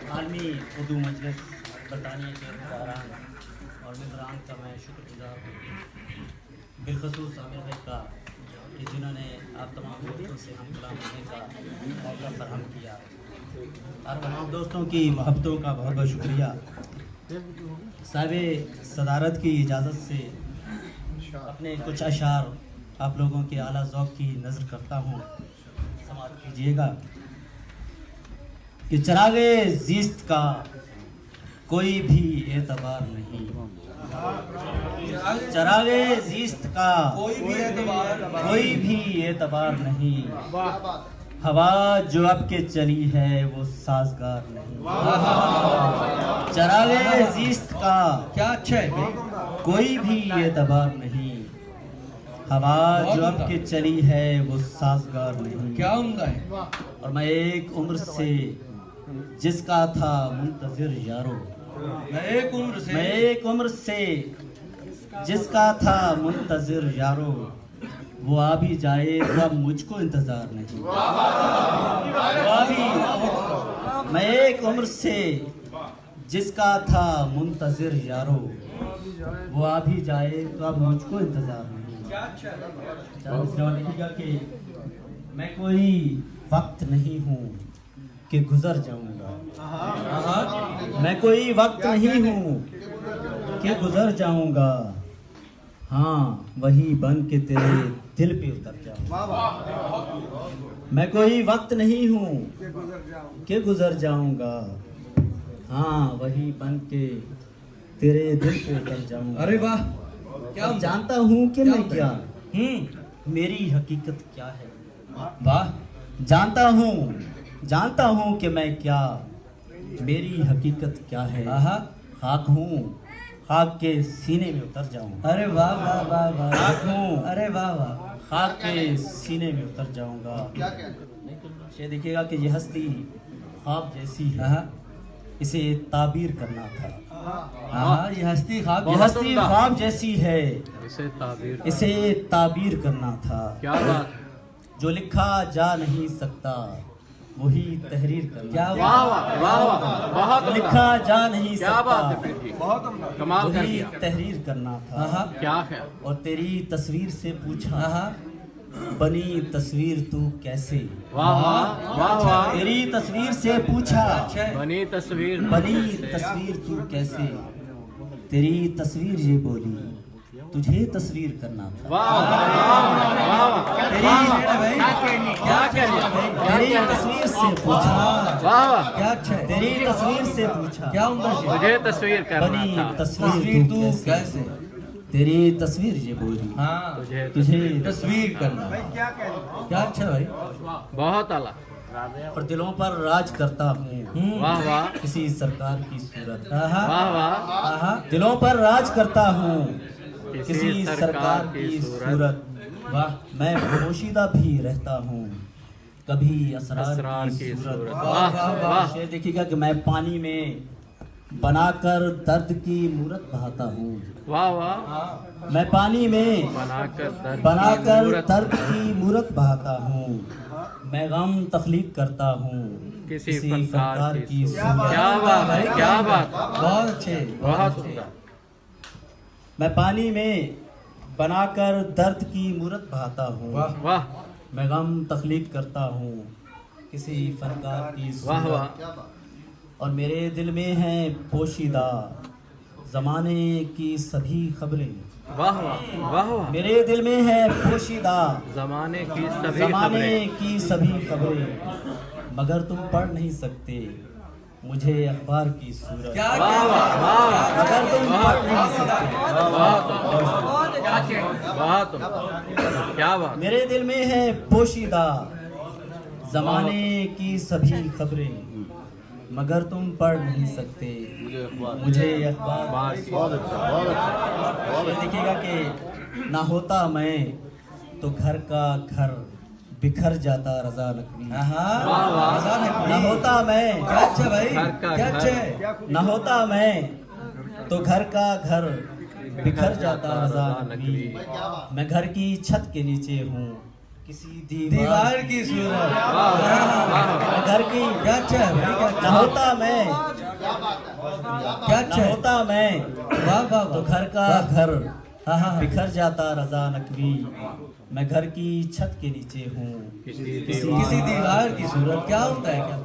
आलमी उर्दू मजलिस बरतानिया के रुकरान और मेम्बरान का मैं शुक्रगुजार हूँ, बिलखसूस आमिर भाई का कि जिन्होंने आप तमाम दोस्तों से हम कलाम करने का मौका फराहम किया। और तमाम दोस्तों की मोहब्बतों का बहुत बहुत शुक्रिया। साहिब सदारत की इजाज़त से अपने कुछ अशार आप लोगों के आला ज़ौक़ की नज़र करता हूँ, समाअत कीजिएगा। कि चरागे ज़ीस्त का कोई भी एतबार नहीं, चरागे ज़ीस्त का कोई भी एतबार नहीं, हवा जो अब के चली है वो साजगार नहीं। चरागे ज़ीस्त का क्या अच्छा है भाई? कोई भी एतबार नहीं, हवा जो अब के चली है वो साजगार नहीं। क्या उम्दा है? और मैं एक उम्र से जिसका था मुंतज़िर यारो, मैं एक उम्र से जिसका था मुंतज़िर यारो, वो आ भी जाए तो अब मुझको इंतज़ार नहीं। मैं एक उम्र से जिसका था मुंतज़िर यारो, वो आ भी जाए तो अब मुझको इंतज़ार नहीं। लिखिएगा कि मैं कोई वक्त नहीं हूँ कि गुजर जाऊंगा, मैं कोई वक्त नहीं हूँ कि गुजर जाऊंगा, हाँ वही बन के तेरे दिल पे उतर जाऊंगा। मैं कोई वक्त नहीं हूँ कि गुजर जाऊंगा, हाँ वही बन के तेरे दिल पे उतर जाऊंगा। अरे वाह, क्या जानता हूँ कि मैं क्या, मेरी हकीकत क्या है। वाह, जानता हूँ कि मैं क्या, मेरी हकीकत क्या है। खाक हूँ, खाक के सीने में उतर जाऊँ। अरे वाह वाह वाह वाह, खाक हूँ, अरे वाह वाह, खाक के सीने में उतर जाऊँगा। ये देखिएगा कि ये हस्ती ख्वाब जैसी है, इसे ताबीर करना था। हाँ ये हस्ती ख्वाब जैसी है, इसे ताबीर करना था। क्या बात, जो लिखा जा नहीं सकता वही तहरीर करना। क्या वाह वाह वाह वाह, बहुत लिखा जा नहीं क्या सकता बात है प्रीत जी, कमाल कर वही दिया। तहरीर करना था। क्या है, और तेरी तस्वीर से पूछा, बनी तस्वीर तू कैसे। वाह वाह वाह वाह, तेरी तस्वीर से पूछा, बनी तस्वीर तू कैसे। तेरी तस्वीर ये बोली तुझे तस्वीर करना था। वाह वाह वाह, क्या कह दिया, तेरी तस्वीर से पूछा, वाह वाह, क्या अच्छा है? तेरी तस्वीर से पूछा, क्या उम्दा है? मुझे तस्वीर करना बनी था। तस्वीर तू कैसे। तेरी तस्वीर ये बोली हाँ तुझे तस्वीर करना। क्या अच्छा भाई? बहुत आला, और दिलों पर राज करता हूँ वाह वाह किसी सरकार की सूरत। वाह वाह, दिलों पर राज करता हूँ किसी सरकार की सूरत। वाह, मैं पोशीदा भी रहता हूँ कभी असरार की सूरत। वाह वाह, शेर देखिएगा कि मैं पानी में बनाकर दर्द की मूरत बहाता हूँ। वाह वाह, मैं पानी में बनाकर दर्द की मूरत बहाता हूँ। मैं गम तख्लीक करता हूँ किसी फनकार की सूरत। क्या बात है, क्या बात, बहुत अच्छे, बहुत उम्दा। मैं पानी में बनाकर दर्द की मूरत बहाता हूँ। वाह मैं गम तख्लीक करता हूँ किसी फनकार की वाह सूरत। वाह, और मेरे दिल में है पोशीदा ज़माने की सभी खबरें। वाह वाह वाह वाह, मेरे दिल में है पोशीदा जमाने की सभी ज़माने खबरें। की सभी खबरें, मगर तुम पढ़ नहीं सकते मुझे अखबार की सूरत। क्या वाह वाह वाह, मगर तुम पढ़ नहीं सकते। बहुत क्या बात, मेरे दिल में है पोशीदा ज़माने की सभी खबरें, मगर तुम पढ़ नहीं सकते मुझे अखबार। देखिएगा कि ना होता मैं तो घर का घर बिखर जाता रजा नकवी। ना होता मैं, क्या अच्छा भाई? घर का क्या अच्छा घर। है? ना होता मैं तो घर का घर बिखर जाता रजा नकवी। मैं घर की छत के नीचे हूँ किसी दीवार की सूरत। घर की क्या अच्छा है भाई, क्या अच्छा न होता मैं क्या अच्छा न है। होता मैं वाह वाह तो वाह। घर का घर हाँ हाँ बिखर जाता रजा नकवी। मैं घर की छत के नीचे हूँ किसी दीवार की सूरत। क्या होता है क्या।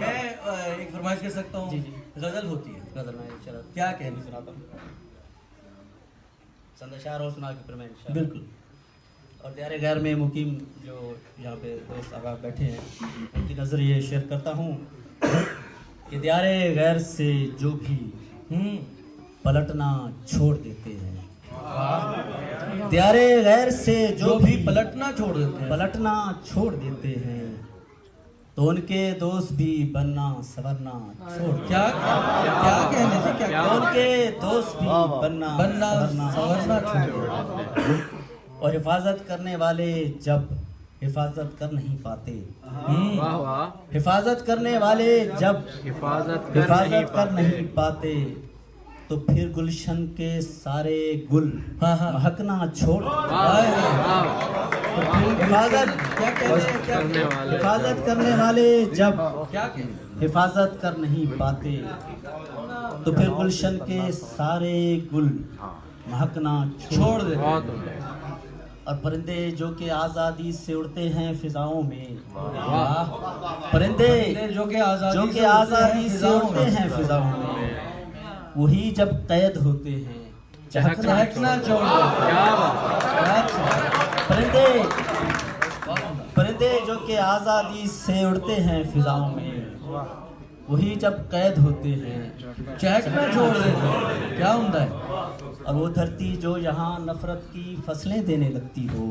मैं एक फरमाइश कर सकता हूँ। जी, जी। गजल होती है। गजल में चलो क्या कहना सुनाता हूँ संदेशार और सुना के फिर मैं इंशाअल्लाह। बिल्कुल। और प्यारे घर में मुकीम जो यहाँ पे दोस्त आबाब बैठे हैं उनकी नज़र ये शेयर करता हूँ कि प्यारे गैर से जो भी पलटना छोड़ देते हैं। प्यारे गैर से जो भी पलटना छोड़ देते हैं। पलटना छोड़ देते हैं तो उनके दोस्त भी बनना सवरना छोड़ क्या क्या कहने से क्या तो उनके दोस्त भी बनना सवरना छोड़ देते हैं। और हिफाजत करने वाले जब हिफाजत कर नहीं पाते वाह वाह हिफाजत करने वाले जब हिफाजत कर नहीं पाते तो फिर गुलशन के सारे गुल हाँ हाँ। महकना छोड़ हिफाजत क्या कहने क्या करने वाले हिफाजत करने वाले जब क्या कहने। हिफाजत कर नहीं पाते तो फिर गुलशन के सारे गुल महकना छोड़ देते बहुत और परिंदे जो कि आज़ादी से उड़ते हैं फिजाओं में। परिंदे जो कि आज़ादी से उड़ते हैं फिजाओं में वही जब कैद होते हैं चहकना छोड़ देते क्या बात हैं। परिंदे जो कि आज़ादी से उड़ते हैं फिजाओं में वही जब कैद होते हैं चहकना छोड़ देते हैं। क्या होता है। और वो धरती जो यहाँ नफरत की फसलें देने लगती हो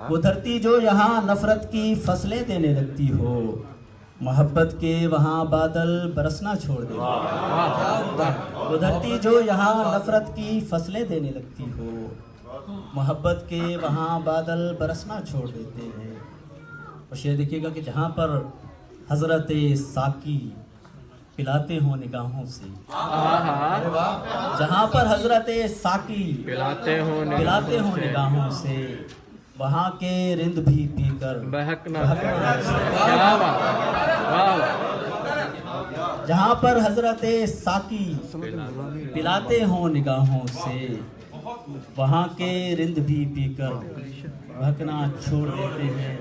वो धरती जो यहाँ नफरत की फसलें देने लगती हो मोहब्बत के वहाँ बादल बरसना छोड़ दे। वो धरती जो यहाँ नफरत की फसलें देने लगती हो मोहब्बत के वहाँ बादल बरसना छोड़ देते हैं। और शेर देखिएगा कि जहाँ पर हजरत साकी पिलाते हो निगाहों से जहाँ पर हजरत साकी पिलाते हो निगाहों से वहाँ के रिंद भी पीकर बहकना क्या बात वाह जहाँ पर हजरत साकी पिलाते हो निगाहों से वहाँ के रिंद भी पीकर बहकना छोड़ देते हैं।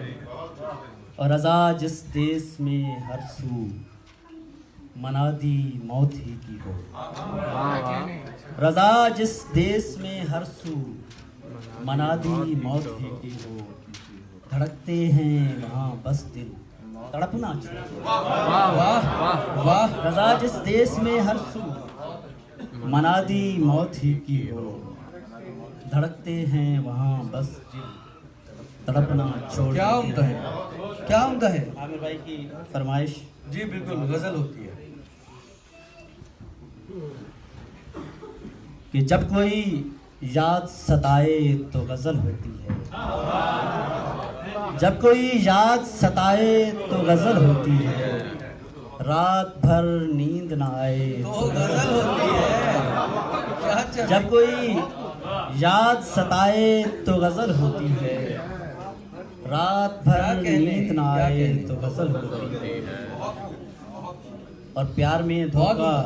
और रजा जिस देश में हर सू मनादी मौत ही की हो रजा जिस देश में हर सू मनादी मौत ही की हो धड़कते हैं वहाँ बस दिल तड़पना चाहिए। वाह वाह। रजा जिस देश में हर सू मनादी मौत ही की हो धड़कते हैं वहाँ बस दिल तड़पना छोड़। क्या उम्दा है क्या उम्दा है। आमिर भाई की फरमाइश। जी बिल्कुल गजल होती है कि जब कोई याद सताए तो गजल होती है जब कोई याद सताए तो गजल होती है रात भर नींद ना आए तो गजल होती है। क्या अच्छा। जब कोई याद सताए तो गजल होती है रात भर नींद ना आए तो गजल होती है। और प्यार में धोखा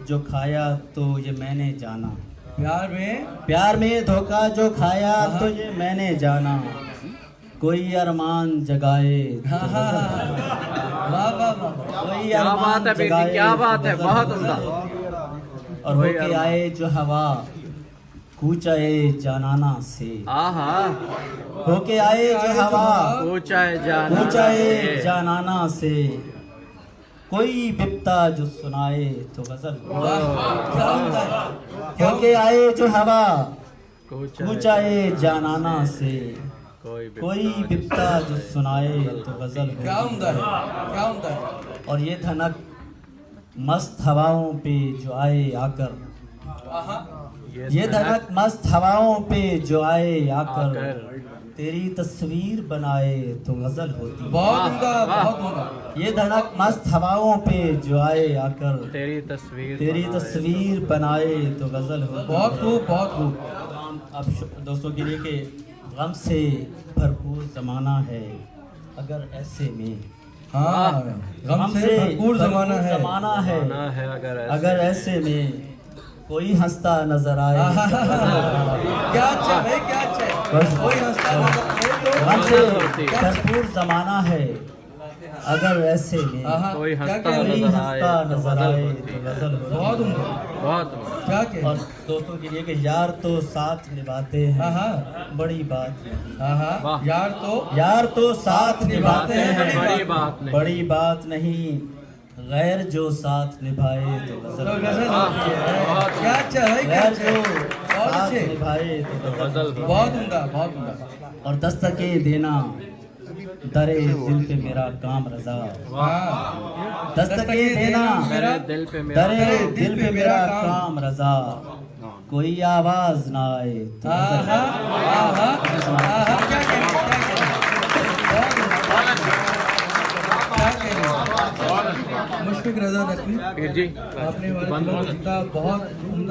जो खाया तो ये मैंने जाना प्यार में धोखा जो खाया तो ये मैंने जाना कोई अरमान जगाए तो वाह वाह वाह। कोई क्या अरमान बात है बेटी जगाए क्या तो बात है गजल बहुत होती उम्दा है। और होके आए जो हवा कूचाए जानाना से आहा होके आए जो हवा ऊंचाए जानाना से कोई बिपता जो सुनाए तो गजल क्या होता है। होके आए जो हवा कूचाए जानाना से कोई बिपता जो सुनाए तो गजल क्या उम्दा है क्या उम्दा है। और ये धनक मस्त हवाओं पे जो आए आकर ये धनक मस्त हवाओं पे जो आए आकर तेरी तस्वीर बनाए तो गजल होती। बहुत उम्दा बहुत उम्दा। ये धनक मस्त हवाओं पे जो आए आकर तेरी तस्वीर बनाए तो गजल होती। बहुत खूब बहुत खूब। अब दोस्तों के लिए कि गम से भरपूर ज़माना है अगर ऐसे में, हाँ गम से भरपूर ज़माना है। ना है अगर ऐसे में कोई हंसता नजर आए। क्या अच्छा है भाई, क्या अच्छा है। कोई हंसता गम से भरपूर ज़माना है अगर ऐसे में कोई हंसता कोई नजर हंसता आए नजर आए तो गजल हो। बहुत उम्दा, बहुत क्या कह और दोस्तों के लिए कि यार तो साथ निभाते हैं हाँ बड़ी बात नहीं। हाँ वाह। यार तो साथ निभाते हैं बड़ी बात नहीं। बड़ी बात नहीं। गैर जो साथ निभाए तो गजल तो हो। गजल होती है। क्या अच्छा है, क्या गैर अच्छा जो है। बहुत साथ अच्छे, निभाए तो गजल हो। बहुत उम्दा, बहुत उम्दा। और दस्तके देना दरे दिल पे मेरा काम रजा। हाँ दस्तके देना मेरे दिल पे मेरा दरे दिल पे मेरा काम रजा। कोई आवाज ना आए तो हाँ गजल हाँ हो। हाँ हाँ, क्या कह रहे हैं, क्या कह रहे हैं। मुशफिक रजा नकवी जी आपने वाले बहुत उम्दा